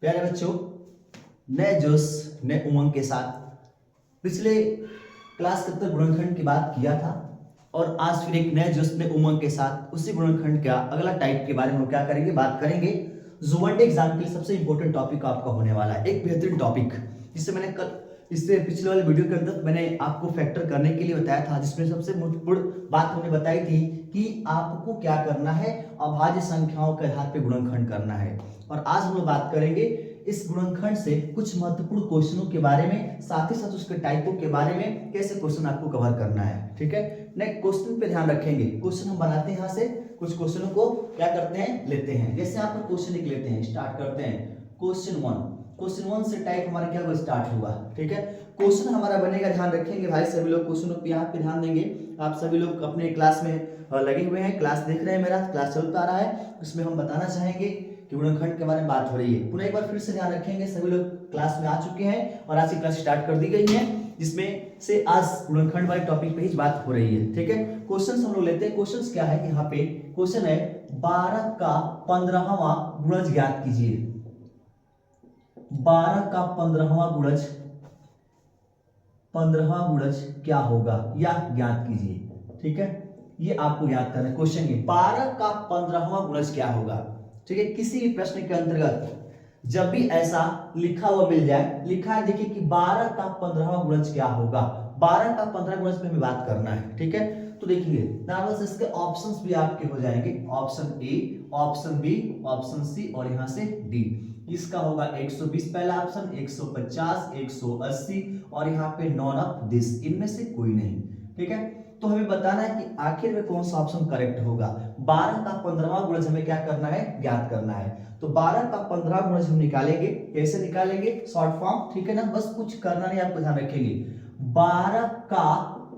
प्यारे बच्चों, नए जोश नए उमंग के साथ पिछले क्लास के अंदर गुणनखंड की बात किया था और आज फिर एक नए जोश नए उमंग के साथ उसी गुणनखंड का अगला टाइप के बारे में क्या करेंगे, बात करेंगे जो वन डे एग्जाम के लिए सबसे इंपॉर्टेंट टॉपिक आपका होने वाला है। एक बेहतरीन टॉपिक जिससे मैंने कल इससे पिछले वाले वीडियो के अंदर मैंने आपको फैक्टर करने के लिए बताया था, जिसमें सबसे महत्वपूर्ण बात हमने बताई थी कि आपको क्या करना है, अभाज्य संख्याओं के आधार पर गुणनखंड करना है। और आज हम लोग बात करेंगे इस गुणनखंड से कुछ महत्वपूर्ण क्वेश्चनों के बारे में, साथ ही साथ उसके टाइपों के बारे में, कैसे क्वेश्चन आपको कवर करना है। ठीक है, नेक्स्ट क्वेश्चन पे ध्यान रखेंगे। क्वेश्चन हम बनाते हैं, यहाँ से कुछ क्वेश्चनों को क्या करते हैं, लेते हैं। जैसे यहाँ पर क्वेश्चन लिख लेते हैं, स्टार्ट करते हैं। क्वेश्चन वन से टाइप हमारा क्या हुआ, स्टार्ट हुआ। ठीक है, क्वेश्चन हमारा बनेगा, ध्यान रखेंगे भाई सभी लोग, क्वेश्चनों पे यहाँ पे ध्यान देंगे। आप सभी लोग अपने क्लास में लगे हुए हैं, क्लास देख रहे हैं, मेरा क्लास चलता आ रहा है, उसमें हम बताना चाहेंगे कि गुणनखंड के बारे में बात हो रही है। पुनः एक बार फिर से ध्यान रखेंगे, सभी लोग क्लास में आ चुके हैं और आज की क्लास स्टार्ट कर दी गई है, जिसमें से आज गुणनखंड वाले टॉपिक पे ही बात हो रही है। ठीक है, क्वेश्चंस हम लोग लेते हैं। क्वेश्चंस क्या है, यहाँ पे क्वेश्चन है 12 का 15वां गुणज ज्ञात कीजिए। 12 का 15वां गुणज क्या होगा, या ज्ञात कीजिए। ठीक है, ये आपको याद करना है क्वेश्चन ये, 12 का 15वां गुणज क्या होगा। ठीक है, किसी भी प्रश्न के अंतर्गत जब भी ऐसा लिखा हुआ मिल जाए, लिखा है देखिए कि 12 का 15वां गुणज क्या होगा, 12 का 15 गुणज पे हमें बात करना है। ठीक है, तो देखिए नॉर्मल इसके ऑप्शंस भी आपके हो जाएंगे, option A, option B, option C और यहां से डी। इसका होगा 120 पहला ऑप्शन, 150, 180 और यहाँ पे नॉन ऑफ दिस, इनमें से कोई नहीं। ठीक है, तो हमें बताना है कि आखिर में कौन सा ऑप्शन करेक्ट होगा। 12 का 15वां गुणज हमें क्या करना है, ज्ञात करना है। तो 12 का 15वां गुणज हम निकालेंगे, कैसे निकालेंगे, शॉर्ट फॉर्म। ठीक है ना, बस कुछ करना नहीं, आपको ध्यान रखेंगे 12 का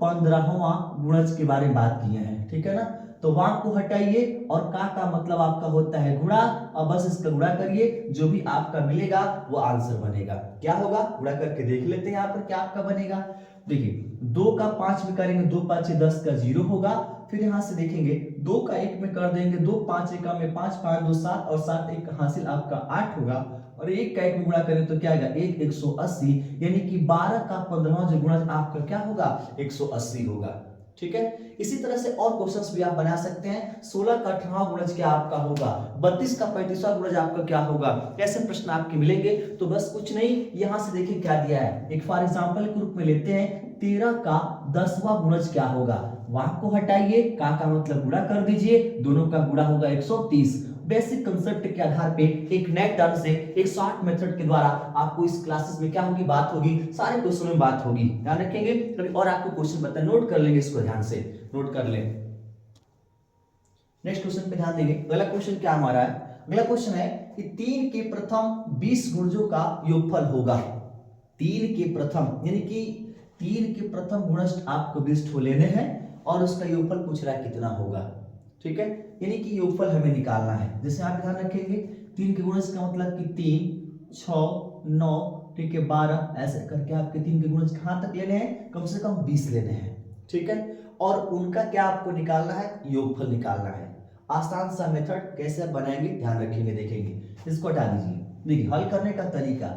15वां गुणज के बारे में बात किए हैं। ठीक है ना, तो वहां को हटाइए और का मतलब आपका होता है गुणा, और बस इसका गुणा करिए, जो भी आपका मिलेगा वो आंसर बनेगा। क्या होगा, गुणा करके देख लेते हैं यहाँ पर क्या आपका बनेगा। देखिए 2 का 5 में करेंगे, 2 5 10 का 0 होगा। फिर यहां से देखेंगे 2 का 1 में कर देंगे, 2 5 1 में 5 5 2 7 और 7 1 हासिल आपका 8 होगा। और 1 का 1 में गुणा करें तो क्या आएगा, 1 180, यानी कि 12 का 15वां जो गुणज आपका क्या होगा, 180 होगा। ठीक है, इसी तरह से और क्वेश्चंस भी आप बना सकते हैं। 16 का 18वां गुणज क्या आपका होगा, 32 का 35वां गुणज आपका क्या होगा, कैसे प्रश्न आपके मिलेंगे। तो बस कुछ नहीं, यहां से देखिए क्या दिया है, एक फॉर एग्जांपल के रूप में लेते हैं, 13 का 10वां गुणज क्या होगा, वहां को हटाइए, का मतलब गुणा कर दीजिए, दोनों का गुणा होगा 130। बेसिक कंसेप्ट के आधार पे एक नए टर्म से एक शॉर्ट मेथड के द्वारा आपको इस क्लासेस में क्या होगी, बात होगी, सारे क्वेश्चनों में बात होगी। ध्यान रखेंगे, कभी और आपको क्वेश्चन बता, नोट कर लेंगे, इसको ध्यान से नोट कर लें। नेक्स्ट क्वेश्चन पे ध्यान देंगे। अगला क्वेश्चन क्या हमारा है, अगला क्वेश्चन है कि 3 के प्रथम 20 गुणजों का योगफल होगा। 3 के प्रथम यानी कि 3 के प्रथम गुणज आपको 20 लेने हैं और उसका योगफल पूछ रहा है कितना होगा। ठीक है, यानी कि योगफल हमें निकालना है। जैसे आप ध्यान रखेंगे, 3 के गुणज का मतलब कि 3 6 9, ठीक है 12, ऐसे करके आपके 3 के गुणज कहां तक लेने हैं, कम से कम 20 लेने हैं। ठीक है, और उनका क्या आपको निकालना है, योगफल निकालना है। आसान सा मेथड कैसे बनाएंगे, ध्यान रखेंगे, देखेंगे। इसको हटा दीजिए। देखिए हल करने का तरीका,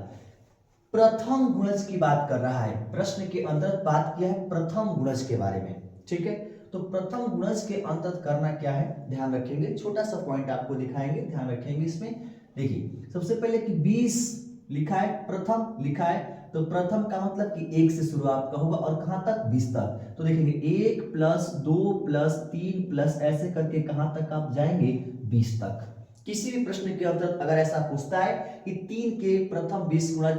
प्रथम गुणज की बात कर रहा है, प्रश्न के अंतर्गत बात किया है प्रथम गुणज के बारे में। ठीक है, तो प्रथम गुणज के अंतर्गत करना क्या है, ध्यान रखेंगे, छोटा सा पॉइंट आपको दिखाएंगे, ध्यान रखेंगे इसमें। देखिए सबसे पहले कि 20 लिखा है, प्रथम लिखा है, तो प्रथम का मतलब कि 1 से शुरू आपका होगा और कहां तक, 20 तक। तो देखेंगे 1 प्लस 2 प्लस 3 प्लस ऐसे करके कहां तक आप जाएंगे, 20 तक। किसी भी प्रश्न के अंतर्गत अगर ऐसा पूछता है कि 3 के प्रथम 20 गुणा,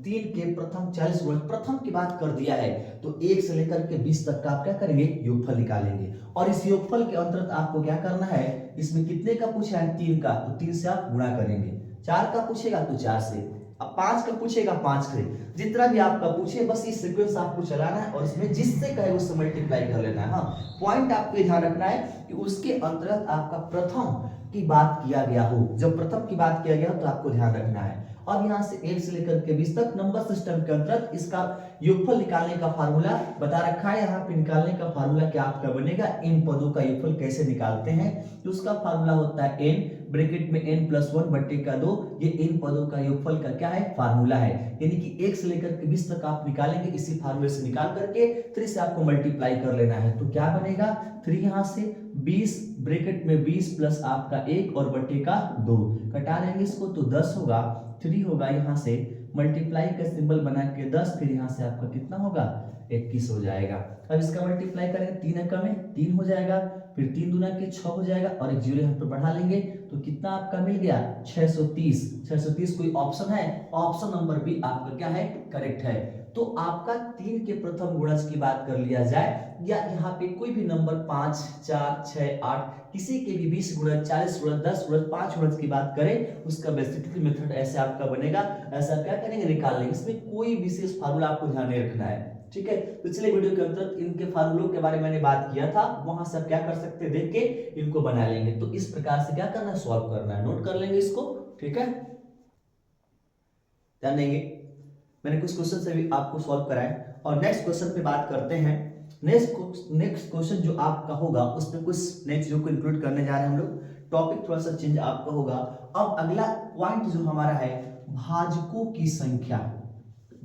3 के प्रथम 40 गुणा, प्रथम की बात कर दिया है, तो 1 से लेकर के 20 तक का आप क्या करेंगे, योगफल निकालेंगे। और इस योगफल के अंतर्गत आपको क्या करना है, इसमें कितने का पूछा है, 3 का, तो 3 से आप गुणा करेंगे। 4 का पूछेगा तो 4 से, अब 5 का पूछेगा 5 से, जितना भी आपका पूछे बस इस सीक्वेंस आपको चलाना है और इसमें जिससे कहे उससे मल्टीप्लाई कर लेना है। हाँ, पॉइंट आपको ध्यान रखना है कि उसके अंतर्गत आपका प्रथम की बात किया गया हो, जब प्रथम की बात किया गया हो तो आपको ध्यान रखना है। अब यहां से 1 से लेकर के 20 तक नंबर सिस्टम के अंतर्गत इसका योगफल निकालने का फार्मूला बता रखा है। यहाँ पे निकालने का फार्मूला क्या आपका बनेगा, इन पदों का योगफल कैसे निकालते हैं, तो उसका फार्मूला होता है n ब्रैकेट में n प्लस 1 बट्टे का 2, ये इन पदों का योगफल का क्या है, फार्मूला है। यानी कि 1 से लेकर के 20 तक आप निकालेंगे, इसी फार्मूले से निकाल करके 3 से आपको मल्टीप्लाई कर लेना है। तो क्या बनेगा, 3 यहाँ से 20 ब्रैकेट में 20 प्लस आपका 1 और बट्टे का 2, घटा लेंगे इसको तो 10 होगा, 3 होगा यहाँ से मल्टीप्लाई का सिंबल बना के 10, फिर यहाँ से आपका कितना होगा 21 हो जाएगा। अब इसका मल्टीप्लाई करेंगे, 3 एकम में 3 हो जाएगा, फिर 3 दूना के 6 हो जाएगा और एक जीरो यहाँ पे बढ़ा लेंगे तो कितना आपका मिल गया 630। 630 कोई ऑप्शन है, ऑप्शन नंबर बी आपका क्या है, करेक्ट है। तो आपका 3 के प्रथम गुणज की बात कर लिया जाए या यहाँ पे कोई भी नंबर 5, 4, 6, 8 किसी के भी 20 गुणज, 40 गुणज, 10 गुणज, 5 गुणज की बात करें, उसका बेसिक मेथड ऐसे आपका बनेगा। ऐसा क्या करेंगे, निकाल लेंगे। इसमें कोई विशेष फार्मूला आपको ध्यान में रखना है, ठीक है। पिछले वीडियो के अंतर्गत इनके फार्मूलों के बारे में मैंने बात किया था, वहां से आप क्या कर सकते हैं, देख के इनको बना लेंगे। तो इस प्रकार से क्या करना है, सॉल्व करना है, नोट कर लेंगे इसको, ठीक है। ध्यान देंगे, मैंने कुछ क्वेश्चन से भी आपको सॉल्व कराए और नेक्स्ट क्वेश्चन पे बात करते हैं। नेक्स्ट क्वेश्चन जो आपका होगा उसमें कुछ नई चीजों को इंक्लूड करने जा रहे हैं हम लोग, टॉपिक थोड़ा सा चेंज आपका होगा। अब अगला पॉइंट जो हमारा है, भाजकों की संख्या।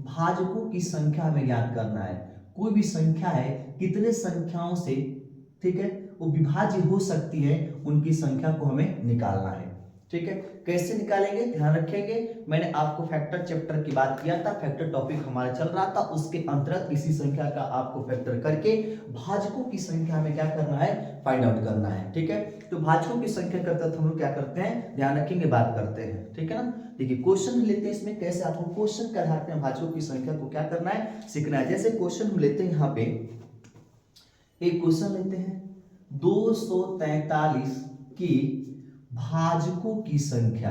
भाजकों की संख्या हमें ज्ञात करना है। कोई भी संख्या है, कितने संख्याओं से, ठीक है, वो विभाज्य हो सकती है, उनकी संख्या को हमें निकालना है, ठीक है। कैसे निकालेंगे, ध्यान रखेंगे। मैंने आपको फैक्टर चैप्टर की बात किया था, फैक्टर टॉपिक हमारा चल रहा था, उसके अंतर्गत इसी संख्या का आपको फैक्टर करके भाजकों की संख्या में क्या करना है, फाइंड आउट करना है, ठीक है। तो भाजकों की संख्या के अंतर्गत हम लोग क्या करते हैं, ध्यान रखेंगे, बात करते हैं, ठीक है ना। देखिए क्वेश्चन लेते हैं, इसमें कैसे आपको क्वेश्चन के आधार पर भाजकों की संख्या को क्या करना है, सीखना है। जैसे क्वेश्चन हम लेते हैं, यहाँ पे एक क्वेश्चन लेते हैं, 243 की भाजकों की संख्या।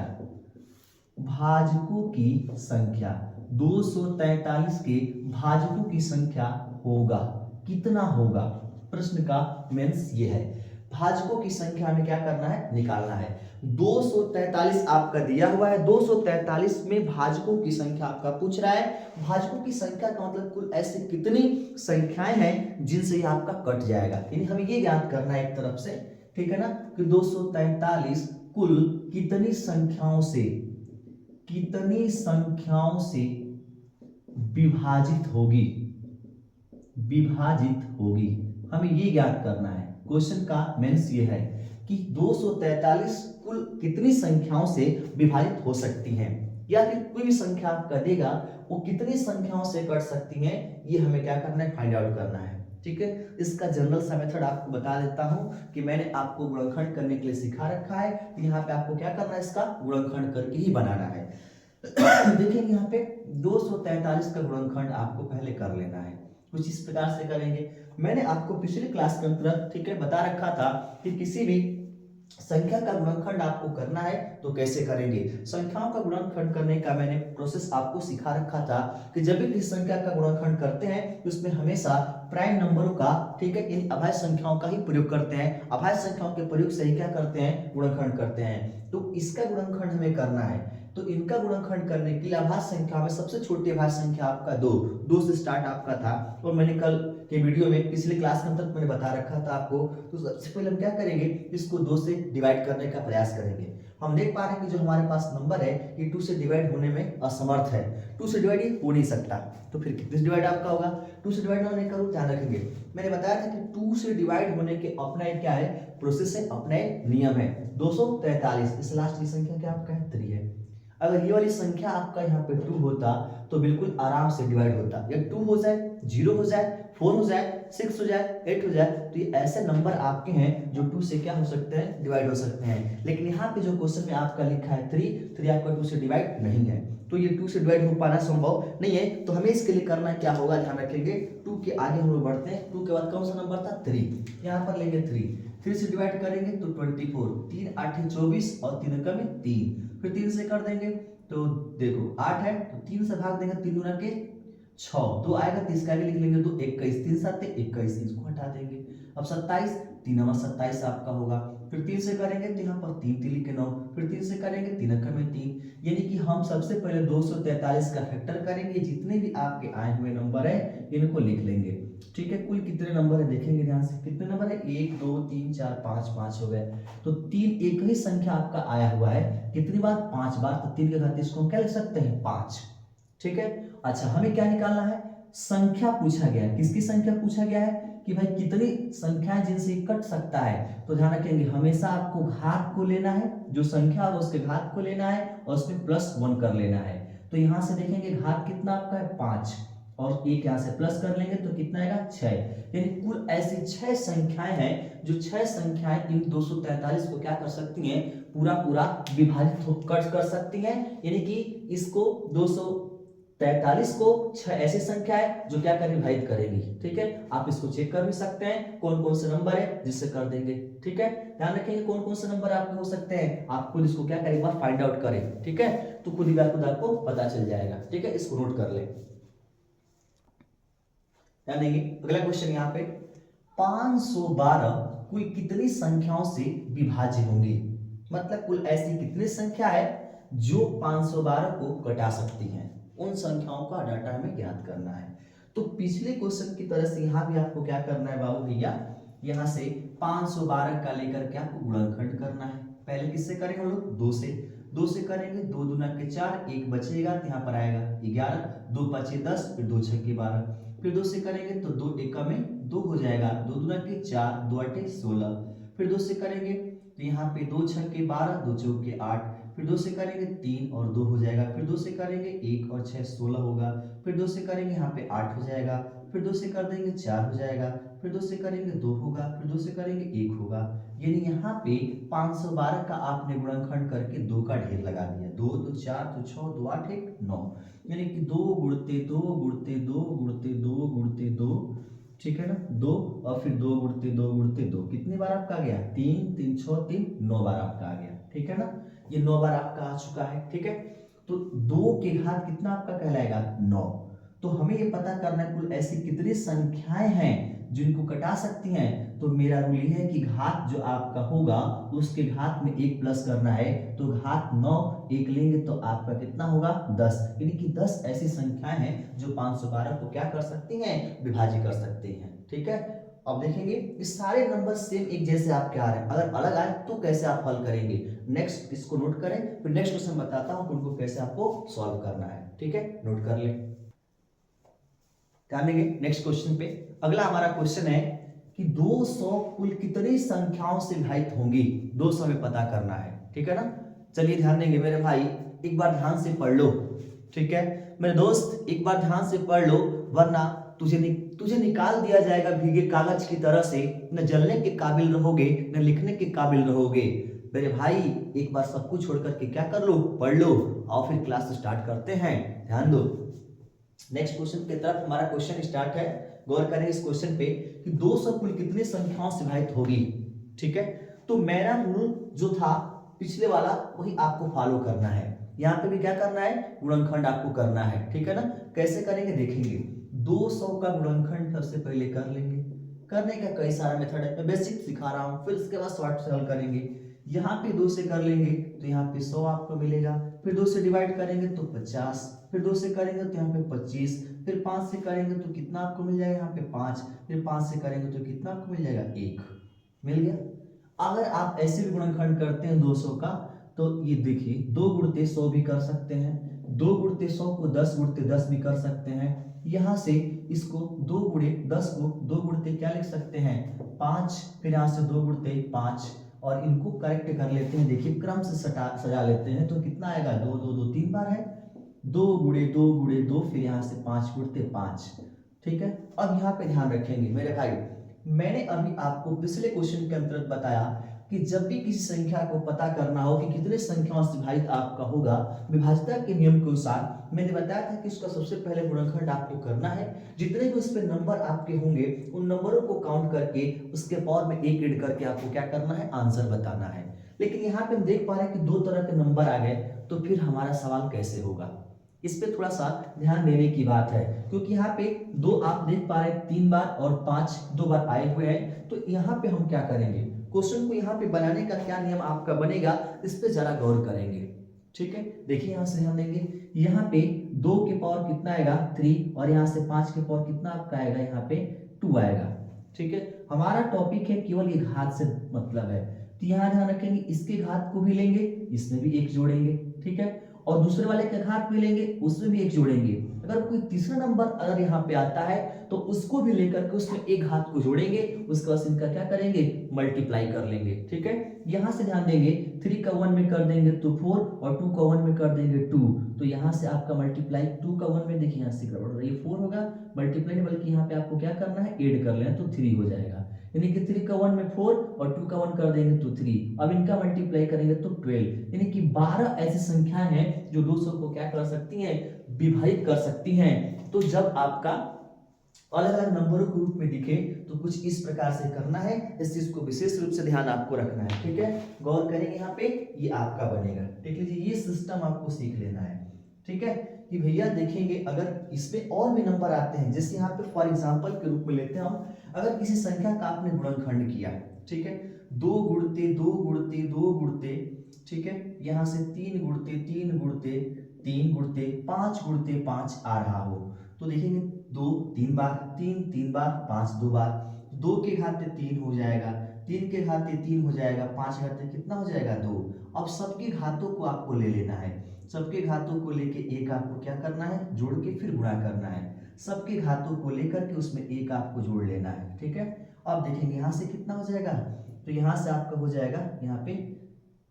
भाजकों की संख्या 243 के भाजकों की संख्या होगा, कितना होगा, प्रश्न का मेंस ये है। भाजकों की संख्या हमें क्या करना है, निकालना है। 243 आपका दिया हुआ है, 243 में भाजकों की संख्या आपका पूछ रहा है। भाजकों की संख्या का मतलब कुल ऐसे कितनी संख्याएं हैं जिनसे ये आपका कट जाएगा, यानी हमें ये ज्ञात करना है एक तरफ से, ठीक है ना, कि 243 कुल कितनी संख्याओं से, कितनी संख्याओं से विभाजित होगी, विभाजित होगी, हमें ये ज्ञात करना है। क्वेश्चन का मेंस ये है कि 243 कुल कितनी संख्याओं से विभाजित हो सकती हैं, या फिर कोई भी संख्या आपका देगा वो कितनी संख्याओं से कट सकती हैं, ये हमें क्या करना है, फाइंड आउट करना है, ठीक है। इसका जनरल सा मेथड आपको बता देता हूं कि मैंने आपको गुणनखंड करने के लिए सिखा रखा है। यहाँ पे आपको क्या करना है, इसका गुणनखंड करके ही बनाना है। देखिए यहाँ पे 243 का गुणनखंड आपको पहले कर लेना है, कुछ इस प्रकार से करेंगे। मैंने आपको पिछले क्लास के अंतर्गत, ठीक है, बता रखा था कि किसी भी संख्या का गुणनखंड आपको करना है तो कैसे करेंगे। संख्याओं का गुणनखंड करने का मैंने प्रोसेस आपको सिखा रखा था कि जब भी किसी संख्या का गुणनखंड करते हैं तो उसमें हमेशा प्राइम नंबरों का, ठीक है, इन अभाज्य संख्याओं का ही प्रयोग करते हैं। अभाज्य संख्याओं के प्रयोग से ही क्या करते हैं, गुणनखंड करते हैं। तो इसका गुणनखंड हमें करना है, तो इनका गुणनखंड करने के लिए अभाज्य संख्या में सबसे छोटी अभाज्य संख्या आपका 2 से स्टार्ट आपका था, और मैंने कल के वीडियो में पिछले क्लास के अंतर्गत मैंने बता रखा था आपको। तो सबसे पहले हम क्या करेंगे, इसको 2 से डिवाइड करने का प्रयास करेंगे। हम देख पा रहे हैं कि जो हमारे पास नंबर है ये 2 से डिवाइड होने में असमर्थ है, 2 से डिवाइड ये हो नहीं सकता, तो फिर कितने से डिवाइड आपका होगा, 2 से डिवाइड होने का रूल ध्यान रखेंगे। मैंने बताया था कि 2 से डिवाइड होने के अपना एक क्या है, प्रोसेस है, अपना एक नियम है। 243, इस लास्ट की संख्या क्या आपका है, 3 है। अगर ये वाली संख्या आपका यहाँ पे 2 होता तो बिल्कुल आराम से डिवाइड होता, या 2 हो जाए, 0 हो जाए, 4 हो जाए, 6 हो जाए, 8 हो जाए, तो ये ऐसे नंबर आपके हैं जो 2 से क्या हो सकते हैं, डिवाइड हो सकते हैं। लेकिन यहाँ पे जो क्वेश्चन में आपका लिखा है 3 आपका 2 से डिवाइड नहीं है, तो ये 2 से डिवाइड हो पाना संभव नहीं है। तो हमें इसके लिए करना क्या होगा, ध्यान रखेंगे, 2 के आगे हम लोग बढ़ते हैं। 2 के बाद कौन सा नंबर था, 3, यहाँ पर लेंगे 3 से डिवाइड करेंगे तो 24, 3 8 24 और 3 का में 3, फिर 3 से कर देंगे तो देखो 8 है, तो 3 से भाग देंगे, 3 दूना के 6 2 आएगा तो इसका भी लिख लेंगे 2, 21 3 7 21, इसको हटा देंगे। अब 27 3 नवा 27 आपका होगा, फिर 3 से करेंगे तो यहाँ पर 3 3 के 9, फिर 3 से करेंगे 3 अंक में 3, यानी कि हम सबसे पहले 243 का फैक्टर करेंगे, जितने भी आपके आए हुए नंबर है इनको लिख लेंगे। ठीक है, कुल कितने नंबर है देखेंगे ध्यान से, कितने नंबर है 1 2 3 4 5 5 हो गए, तो 3 एक ही संख्या आपका आया हुआ है, कितनी बार 5 बार, तो 3 के घात इसको हम क्या लिख सकते हैं 5। ठीक है, अच्छा हमें क्या निकालना है, संख्या पूछा गया है, किसकी संख्या पूछा गया है कि भाई कितनी संख्याएं जिनसे कट सकता है, तो ध्यान रखेंगे हमेशा आपको घात को लेना है, जो संख्या होगा उसके घात को लेना है और उसमें +1 कर लेना है। तो यहां से देखेंगे घात कितना आपका है 5 और एक यहां से प्लस कर लेंगे तो कितना आएगा 6, यानी कुल ऐसी 6 संख्याएं हैं, जो 6 संख्याएं इन 243 को क्या कर सकती हैं, पूरा पूरा विभाजित कट कर सकती हैं, यानी कि इसको 243 को 6 ऐसी संख्या है जो क्या करेंगे विभाजित करेगी। ठीक है, आप इसको चेक कर भी सकते हैं कौन कौन से नंबर है जिससे कर देंगे। ठीक है, ध्यान रखेंगे कौन कौन से नंबर आपके हो सकते हैं, आप खुद इसको क्या करें एक बार फाइंड आउट करें। ठीक है, तो खुद ही आपको पता चल जाएगा। ठीक है, इसको नोट कर ले। अगला क्वेश्चन यहाँ पे 512 कुल कितनी संख्याओं से विभाज्य होंगी, मतलब कुल ऐसी कितनी संख्या है जो 512 को घटा सकती हैं, उन संख्याओं का डाटा हमें ज्ञात करना है। तो पिछले क्वेश्चन की तरह से यहाँ भी आपको क्या करना है बाबू भैया, यहाँ से 512 का लेकर के आपको गुणनखंड करना है। पहले किससे करेंगे हम लोग 2 से, 2 से करेंगे 2 दूना के 4, 1 बचेगा तो यहाँ पर आएगा 11, 2 5 10, फिर 2 6 12, फिर 2 से करेंगे तो 2 1 में 2 हो जाएगा, 2 दूना के 4, 2 8 16, फिर 2 से करेंगे तो यहाँ पे 2 6 के 12, 2 4 के 8, फिर 2 से करेंगे 3 और 2 हो जाएगा, फिर 2 से करेंगे 1 और 6 16 होगा, फिर 2 से करेंगे यहाँ पे 8 हो जाएगा, फिर 2 से कर देंगे 4 हो जाएगा, फिर 2 से करेंगे 2 होगा, फिर 2 से करेंगे 1 होगा, यानी यहाँ पे 512 का आपने गुणनखंड करके 2 का ढेर लगा दिया, 2 2 4 2 6 2 8 1 9, यानी कि 2 गुणते 2 गुणते 2 गुणते 2 गुणते 2, ठीक है ना 2, और फिर 2 गुणते 2 गुणते 2, कितनी बार आपका आ गया 3 3 6 3 9 बार आपका आ गया। ठीक है ना, ये 9 बार आपका आ चुका है। ठीक है, तो 2 के घात कितना आपका कहलाएगा 9, तो हमें ये पता करना है कुल ऐसी कितनी संख्याएं हैं जिनको कटा सकती हैं। तो मेरा रूल ये है कि घात जो आपका होगा उसके घात में 1 प्लस करना है, तो घात 9 1 लेंगे तो आपका कितना होगा 10, यानी कि 10 ऐसी संख्याएं हैं जो 512 को क्या कर सकती हैं, विभाजित कर सकती हैं। ठीक है, अब देखेंगे इस सारे नंबर सेम एक जैसे आपके आ रहे हैं, अगर अलग आए तो कैसे आप हल करेंगे, नेक्स्ट इसको नोट करें, फिर नेक्स्ट क्वेश्चन बताता हूं उनको कैसे आपको सॉल्व करना है। ठीक है, नोट कर ले, ध्यान देंगे नेक्स्ट क्वेश्चन पे। अगला हमारा क्वेश्चन है कि 200 कुल कितनी संख्याओं से विभाजित होंगी, 200 में पता करना है। ठीक है ना, चलिए ध्यान देंगे मेरे भाई, एक बार ध्यान से पढ़ लो। ठीक है मेरे दोस्त, एक बार ध्यान से पढ़ लो, वरना तुझे निकाल दिया जाएगा भीगे कागज की तरह से, न जलने के काबिल रहोगे न लिखने के काबिल रहोगे। मेरे भाई एक बार सब कुछ छोड़ करके क्या कर लो, पढ़ लो, और फिर क्लास स्टार्ट करते हैं। ध्यान दो, नेक्स्ट क्वेश्चन की तरफ हमारा क्वेश्चन स्टार्ट है। गौर करें इस क्वेश्चन पे कि 200 कुल कितनी संख्याओं से विभाजित होगी। ठीक है, तो मेरा रूल जो था पिछले वाला वही आपको फॉलो करना है, यहाँ पे भी क्या करना है, गुणनखंड आपको करना है। ठीक है ना, कैसे करेंगे देखेंगे। 200 का गुणनखंड सबसे पहले कर लेंगे, करने का कई सारा मेथड है, मैं बेसिक सिखा रहा हूँ, फिर उसके बाद शॉर्ट से हल करेंगे। यहाँ पे 2 से कर लेंगे तो यहाँ पे 100 आपको मिलेगा, फिर 2 से डिवाइड करेंगे तो 50, फिर 2 से करेंगे तो यहाँ पे 25, फिर 5 से करेंगे तो कितना आपको मिल जाएगा यहाँ पे 5, फिर 5 से करेंगे तो कितना आपको मिल जाएगा 1, मिल गया। अगर आप ऐसे भी गुणनखंड करते हैं 200 का, तो ये देखिए 2 गुणते 100 भी कर सकते हैं, 2 गुणते 100 को 10 गुणते 10 भी कर सकते हैं। यहाँ से इसको 2 गुणे 10 को 2 गुणते क्या लिख सकते हैं 5, फिर यहाँ से 2 गुणते 5, और इनको करेक्ट कर लेते हैं। देखिए क्रम से सजा लेते हैं तो कितना आएगा 2 2 2 3 बार है, 2 गुणे 2 गुणे 2, फिर यहाँ से 5 गुणते 5। ठीक है, अब यहाँ पे ध्यान रखेंगे मेरे भाई, मैंने अभी आपको पिछले क्वेश्चन के अंतर्गत बताया कि जब भी किसी संख्या को पता करना हो कि कितने संख्याओं से विभाजित आपका होगा, विभाज्यता के नियम के अनुसार मैंने बताया था कि इसका सबसे पहले गुणनखंड आपको करना है, जितने भी उस पे नंबर आपके होंगे उन नंबरों को काउंट करके उसके पावर में 1 ऐड करके आपको क्या करना है, आंसर बताना है। लेकिन यहाँ पे हम देख पा रहे हैं कि 2 तरह के नंबर आ गए, तो फिर हमारा सवाल कैसे होगा। इस पे थोड़ा सा ध्यान देने की बात है, क्योंकि यहाँ पे 2 आप देख पा रहे हैं 3 बार और 5 2 बार आए हुए हैं। तो यहाँ पे हम क्या करेंगे, क्वेश्चन को यहाँ पे बनाने का क्या नियम आपका बनेगा, इस पे जरा गौर करेंगे। ठीक है, देखिए यहाँ से हम लेंगे, यहाँ पे 2 के पावर कितना आएगा 3, और यहाँ से 5 के पावर कितना आपका आएगा, यहाँ पे 2 आएगा। ठीक है, हमारा टॉपिक है केवल ये घात से मतलब है, तो यहाँ ध्यान रखेंगे इसके घात को भी लेंगे, इसमें भी 1 जोड़ेंगे। ठीक है, और दूसरे वाले का घात भी लेंगे, उसमें भी 1 जोड़ेंगे। अगर कोई तीसरा नंबर अगर यहाँ पे आता है तो उसको भी लेकर के उसमें एक घात को जोड़ेंगे, उसके बाद इनका क्या करेंगे, मल्टीप्लाई कर लेंगे। ठीक है, यहाँ से ध्यान देंगे 3 का 1 में कर देंगे तो 4, और 2 का 1 में कर देंगे 2, तो यहाँ से आपका मल्टीप्लाई 2 का 1 में, देखिए यहाँ से गड़बड़ हो रही है, 4 होगा, मल्टीप्लाई नहीं बल्कि यहाँ पे आपको क्या करना है, ऐड कर लेना, तो 3 हो जाएगा। यानी कि 3 का 1 में 4 और 2 का 1 कर देंगे तो 3, अब इनका मल्टीप्लाई करेंगे तो 12। यानी कि 12 ऐसी संख्याएं हैं जो 200 को क्या कर सकती हैं, विभाजित कर सकती हैं। तो जब आपका अलग अलग नंबरों के रूप में दिखे तो कुछ इस प्रकार से करना है, इस चीज को विशेष रूप से ध्यान आपको रखना है। ठीक है, गौर करेंगे यहाँ पे, ये आपका बनेगा। ठीक है जी, ये सिस्टम आपको सीख लेना है। ठीक है, कि भैया देखेंगे अगर इसमें और भी नंबर आते हैं, जैसे यहाँ पे फॉर एग्जांपल के रूप में लेते हैं हम, अगर किसी संख्या का आपने गुणनखंड किया, ठीक है, 2 गुणते 2 गुणते 2 गुणते, ठीक है, यहाँ से 3 गुणते 3 गुणते 3 गुणते 5 गुणते 5 आ रहा हो, तो देखेंगे 2 3 बार, 3 3 बार, 5 2 बार, 2 के घाते 3 हो जाएगा, 3 के घाते 3 हो जाएगा, 5 के घाते कितना हो जाएगा 2। अब सबके घातों को आपको ले लेना है, सबके घातों को लेके एक आपको क्या करना है, जोड़ के फिर गुणा करना है, सबके घातों को लेकर के उसमें एक आपको जोड़ लेना है। ठीक है, अब देखेंगे यहाँ से कितना हो जाएगा, तो यहाँ से आपका हो जाएगा यहाँ पे,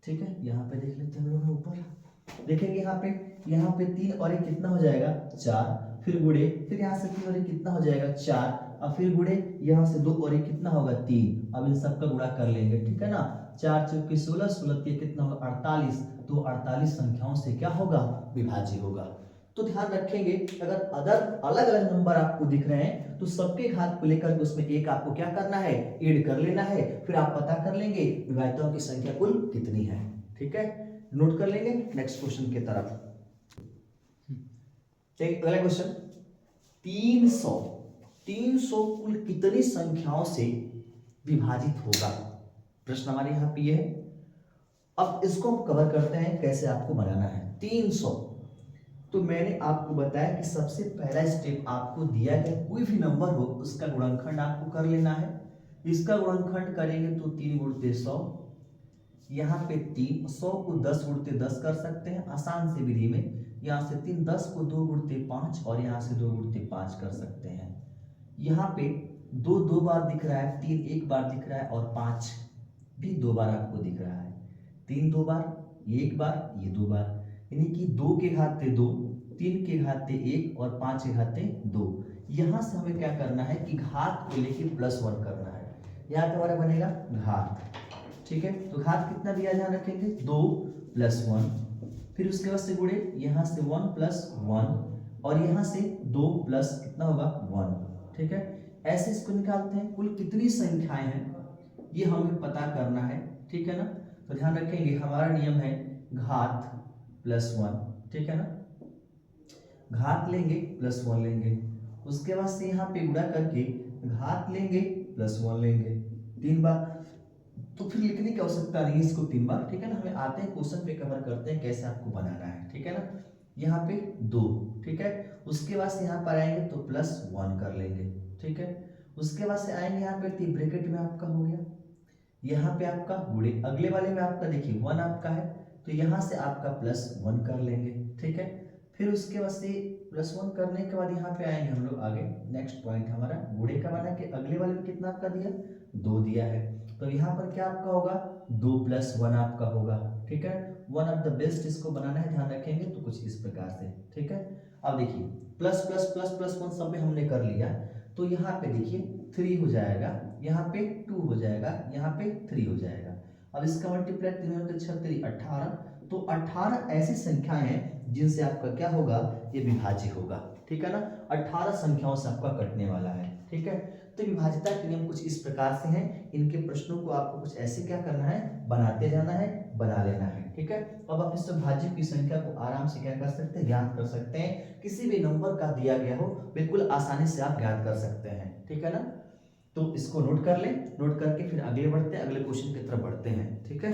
ठीक है, यहाँ पे देख लेते हैं हम लोग ऊपर, देखेंगे यहाँ पे 3 और 1 कितना हो जाएगा 4, फिर गुणे, फिर यहाँ से 3 और 1 कितना हो जाएगा 4, अब फिर गुणे, यहाँ से 2 और 1 कितना होगा 3, अब इन सबका गुणा कर लेंगे। ठीक है ना, 4 चौके 16, 16 के कितना होगा 48, तो 48 संख्याओं से क्या होगा, विभाज्य होगा। तो ध्यान रखेंगे अगर अलग अलग नंबर आपको दिख रहे हैं तो सबके घात को लेकर के उसमें एक आपको क्या करना है, ऐड कर लेना है, फिर आप पता कर लेंगे विभाज्यताओं की संख्या कुल कितनी है। ठीक है, नोट कर लेंगे नेक्स्ट क्वेश्चन की तरफ। अगला क्वेश्चन, 300 कुल कितनी संख्याओं से विभाजित होगा, प्रश्न हमारे यहाँ पे है। अब इसको हम कवर करते हैं कैसे आपको बनाना है 300। तो मैंने आपको बताया कि सबसे पहला स्टेप आपको दिया गया कोई भी नंबर हो उसका गुणनखंड आपको कर लेना है। इसका गुणनखंड करेंगे तो 3 गुणते 100, यहाँ पे 3, 100 को 10 गुणते 10 कर सकते हैं आसान से विधि में, यहाँ से 3, 10 को 2 गुणते 5 और यहाँ से 2 गुणते 5 कर सकते हैं। यहाँ पे 2 2 बार दिख रहा है, 3 1 बार दिख रहा है और 5 भी 2 बार आपको दिख रहा है। 3 2 बार, 1 बार, ये 2 बार, यानी कि 2 के घाते 2, 3 के घाते 1 और 5 के घाते 2। यहाँ से हमें क्या करना है कि घात को लेके +1 करना है, यहाँ पे हमारा बनेगा घात। ठीक है, तो घात कितना दिया ध्यान रखेंगे 2 + 1, फिर उसके बाद से गुणे, यहाँ से 1 + 1 और यहाँ से 2 प्लस कितना होगा 1। ठीक है, ऐसे इसको निकालते हैं, कुल कितनी संख्याएं हैं ये हमें पता करना है। ठीक है ना, तो ध्यान रखेंगे हमारा नियम है घात +1। ठीक है ना, घात लेंगे +1 लेंगे, उसके बाद से यहाँ पे गुणा करके घात लेंगे +1 लेंगे 3 बार, तो फिर लिखने की आवश्यकता नहीं है इसको 3 बार। ठीक है ना, हमें आते हैं क्वेश्चन पे कवर करते हैं कैसे आपको बनाना है। ठीक है ना, यहाँ पे 2, ठीक है, उसके बाद से यहाँ पर आएंगे तो +1 कर लेंगे। ठीक है, उसके बाद से आएंगे यहाँ पे ब्रैकेट में आपका हो गया, यहाँ पे आपका गुणे, अगले वाले में आपका देखिए 1 आपका है तो यहाँ से आपका +1 कर लेंगे। ठीक है, फिर उसके बाद से +1 करने के बाद यहाँ पे आएंगे हम लोग आगे, नेक्स्ट पॉइंट हमारा गुणे का बना कि अगले वाले में कितना आपका दिया 2 दिया है, तो यहाँ पर क्या आपका होगा 2 + 1 आपका होगा। ठीक है, वन ऑफ द बेस्ट इसको बनाना है, ध्यान रखेंगे तो कुछ इस प्रकार से। ठीक है, अब देखिए प्लस प्लस प्लस प्लस 1 सब में हमने कर लिया, तो यहाँ पे देखिए 3 हो जाएगा, यहाँ पे 2 हो जाएगा, यहाँ पे 3 हो जाएगा। अब इसका मल्टीप्लाई 3 होकर 6 3 18, तो 18 ऐसी संख्याएं हैं जिनसे आपका क्या होगा, ये विभाज्य होगा। ठीक है ना, 18 संख्याओं से आपका कटने वाला है। ठीक है, तो विभाज्यता के नियम कुछ इस प्रकार से हैं, इनके प्रश्नों को आपको कुछ ऐसे क्या करना है, बनाते जाना है, बना लेना है। ठीक है, अब आप इस भाज्य की संख्या को आराम से क्या कर सकते हैं, ज्ञात कर सकते हैं। किसी भी नंबर का दिया गया हो बिल्कुल आसानी से आप ज्ञात कर सकते हैं, ठीक है ना। तो इसको नोट कर लें, नोट करके फिर आगे बढ़ते हैं, अगले क्वेश्चन की तरफ बढ़ते हैं, ठीक है।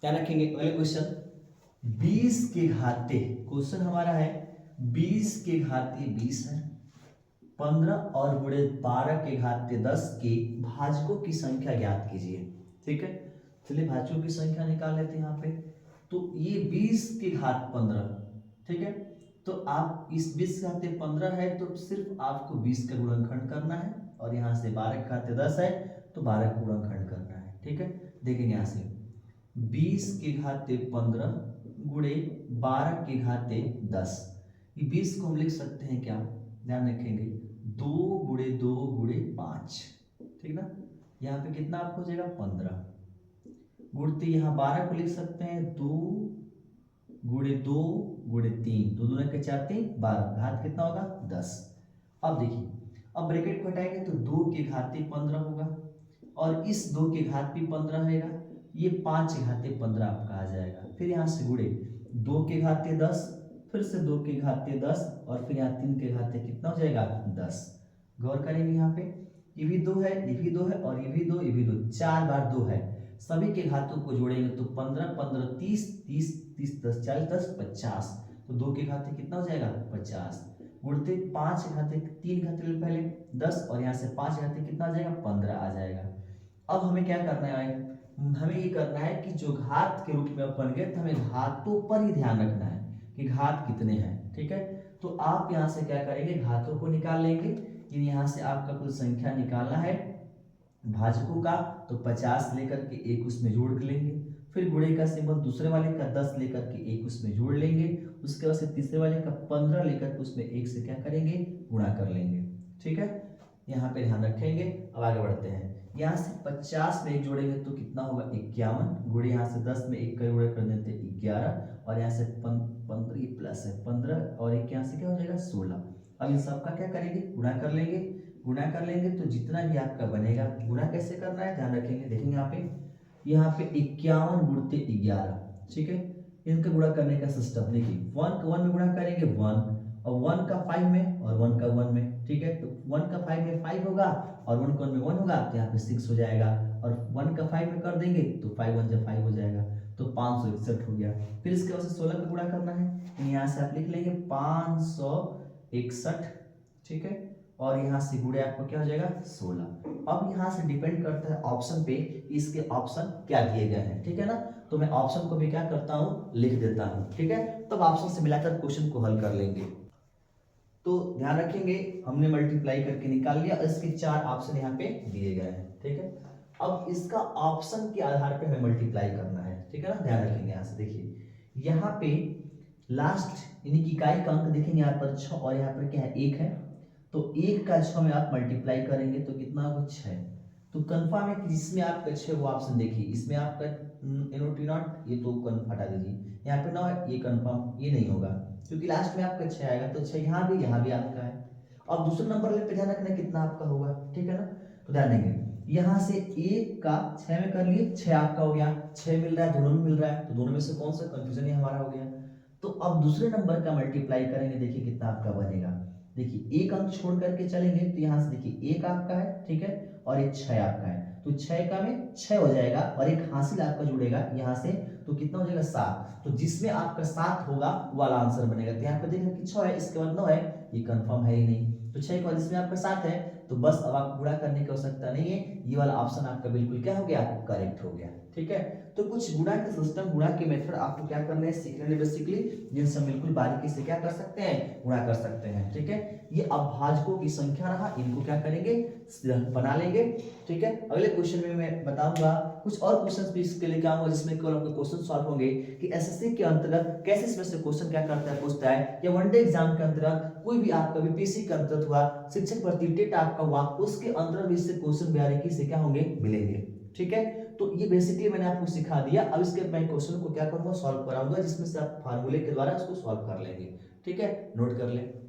क्या रखेंगे अगले क्वेश्चन, 20 के घाते, क्वेश्चन हमारा है 20 के घाते 20 है, 15 और गुणे 12 के घाते 10 के भाजकों की संख्या ज्ञात कीजिए, ठीक है। चलिए भाजकों की संख्या निकाल लेते हैं यहाँ पे। तो ये 20 के घात 15, ठीक है। तो आप इस 20 के घाते 15 है तो सिर्फ आपको 20 का गुणनखंड करना है, और यहाँ से 12 के घाते 10 है तो 12 का गुणनखंड करना है, ठीक है। देखेंगे यहाँ से 20 के घाते 15 गुणे 12 के घाते 10, ये 20 को हम लिख सकते हैं क्या, ध्यान रखेंगे 2 गुणे 2 गुणे 5, ठीक ना। यहाँ पे कितना आपको हो जाएगा 15, गुणते यहाँ 12 को लिख सकते हैं 2 गुणे 2 गुणे 3, 2 दूनी के 4 3 12, घात कितना होगा 10। अब देखिए, अब ब्रैकेट को हटाएंगे तो 2 के घाते 15 होगा, और इस 2 के घात भी 15 रहेगा, ये 5 के घाते 15 आपका आ जाएगा। फिर यहाँ से गुणे 2 के घाते 10, फिर से 2 के घाते 10, और फिर यहाँ 3 के घाते कितना हो जाएगा 10। गौर करेंगे यहाँ पे ये भी 2 है, ये भी 2 है, और ये भी 2, ये भी 2, 4 बार 2 है। सभी के घातों को जोड़ेंगे तो 15 15 30 30 30 10 40 10 50, तो 2 के घाते कितना हो जाएगा 50। गुणते 5 घाते 3 घाते पहले 10, और यहाँ से 5 घाते कितना आ जाएगा 15 आ जाएगा। अब हमें क्या करना है, हमें ये करना है कि जो घात के रूप में अपन गए तो हमें घातों पर ही ध्यान रखना है कि घात कितने हैं, ठीक है। तो आप यहाँ से क्या करेंगे, घातों को निकाल लेंगे। यहाँ से आपका कुल संख्या निकालना है भाजकों का, तो 50 लेकर के एक उसमें जोड़ लेंगे, फिर गुणे का सिंबल दूसरे वाले का 10 लेकर के एक उसमें जोड़ लेंगे, उसके बाद से तीसरे वाले का 15 लेकर के उसमें एक से क्या करेंगे, गुणा कर लेंगे, ठीक है। यहाँ पे ध्यान रखेंगे। अब आगे बढ़ते हैं, यहाँ से 50 में एक जोड़ेंगे तो कितना होगा 51, गुणे यहाँ से 10 में एक का गुणा कर देते 11, और यहाँ से 15 प्लस है 15, और एक यहाँ से क्या हो जाएगा 16। अब इन सबका क्या करेंगे, गुणा कर लेंगे, गुणा कर लेंगे तो जितना भी आपका बनेगा, गुणा कैसे करना है ध्यान रखेंगे। देखेंगे यहाँ पे 51 गुणते 11, ठीक है। इनका गुणा करने का सिस्टम देखिए, 1 का 1 में गुणा करेंगे 1, और 1 का 5 में, और 1 का 1 में, ठीक है। तो 1 का 5 में 5 होगा, और 1 का 1 में 1 होगा, तो यहाँ पे 6 हो जाएगा, और 1 का 5 में कर देंगे तो 5 1 जब 5 हो जाएगा, तो 561 हो गया। फिर इसके बाद से 16 का गुणा करना है, यहाँ से आप लिख लेंगे 561, ठीक है, और यहाँ से गुणे आपको क्या हो जाएगा 16। अब यहाँ से डिपेंड करता है ऑप्शन पे, इसके ऑप्शन क्या दिए गए हैं, ठीक है ना। तो मैं ऑप्शन को भी क्या करता हूँ, लिख देता हूँ, ठीक है। तब ऑप्शन से मिलाकर क्वेश्चन को हल कर लेंगे। तो ध्यान रखेंगे, हमने मल्टीप्लाई करके निकाल लिया, इसके 4 ऑप्शन यहाँ पे दिए गए हैं, ठीक है। अब इसका ऑप्शन के आधार पे हमें मल्टीप्लाई करना है, ठीक है ना। ध्यान रखेंगे, यहाँ से देखिए, यहाँ पे लास्ट यानी कि इकाई का अंक देखेंगे यहाँ पर 6, और यहाँ पर क्या है 1 है, तो 1 का 6 में आप मल्टीप्लाई करेंगे तो कितना होगा 6। तो कंफर्म है कि जिसमें आपका 6 वो ऑप्शन देखिए, इसमें आपका NOT नॉट, ये तो हटा दीजिए, यहाँ पे 9 है, ये कंफर्म ये नहीं होगा, क्योंकि लास्ट में आपका 6 आएगा, तो 6 यहाँ भी आपका है। अब दूसरे नंबर पे ध्यान रखना कितना आपका होगा, ठीक है ना। तो ध्यान देंगे, यहाँ से 1 का 6 में कर लिए, 6 आपका हो गया, 6 मिल रहा है, दोनों में मिल रहा है, तो दोनों में से कौन सा कंफ्यूजन ही हमारा हो गया। तो अब दूसरे नंबर का मल्टीप्लाई करेंगे, देखिए कितना आपका बनेगा। देखिए एक अंक छोड़ करके चलेंगे तो यहाँ से देखिए 1 आपका है, ठीक है, और एक 6 आपका है, तो 6 का में 6 हो जाएगा, और एक हासिल आपका जुड़ेगा यहाँ से, तो कितना हो जाएगा 7। तो जिसमें आपका 7 होगा वो वाला आंसर बनेगा। तो यहाँ पे देखना कि 6 है, इसके बाद 9 है, ये कंफर्म है ही नहीं, तो 6 के बाद इसमें आपका 7 है, तो बस अब आपको गुणा करने की आवश्यकता नहीं है, ये वाला ऑप्शन आपका बिल्कुल क्या हो गया, करेक्ट हो गया, ठीक है। तो कुछ गुणा के सिस्टम, गुणा के मेथड आपको क्या करने हैं, सीखने हैं बेसिकली, जिनसे हम बिल्कुल बारीकी से क्या कर सकते हैं, गुणा कर सकते हैं, ठीक है। ये अभाजकों की संख्या रहा, इनको क्या करेंगे, बना लेंगे, ठीक है। अगले क्वेश्चन में मैं बताऊंगा कुछ और क्वेश्चंस भी इसके लेके आऊंगा, जिसमें केवल आपके क्वेश्चन सॉल्व होंगे कि एसएससी के अंतर्गत कैसे इसमें से क्वेश्चन क्या करता है, पूछता है, या वनडे एग्जाम के अंतर्गत कोई भी आपका बीपीएससी के अंतर्गत हुआ, शिक्षक भर्ती टेट आपका हुआ, उसके अंतर्गत भी इससे क्वेश्चन बारीकी से क्या होंगे, मिलेंगे, ठीक है। तो ये बेसिकली मैंने आपको सिखा दिया। अब इसके मैं क्वेश्चन को क्या करूंगा, सॉल्व कराऊंगा, जिसमें से आप फार्मूले के द्वारा इसको सॉल्व कर लेंगे, ठीक है। नोट कर लें।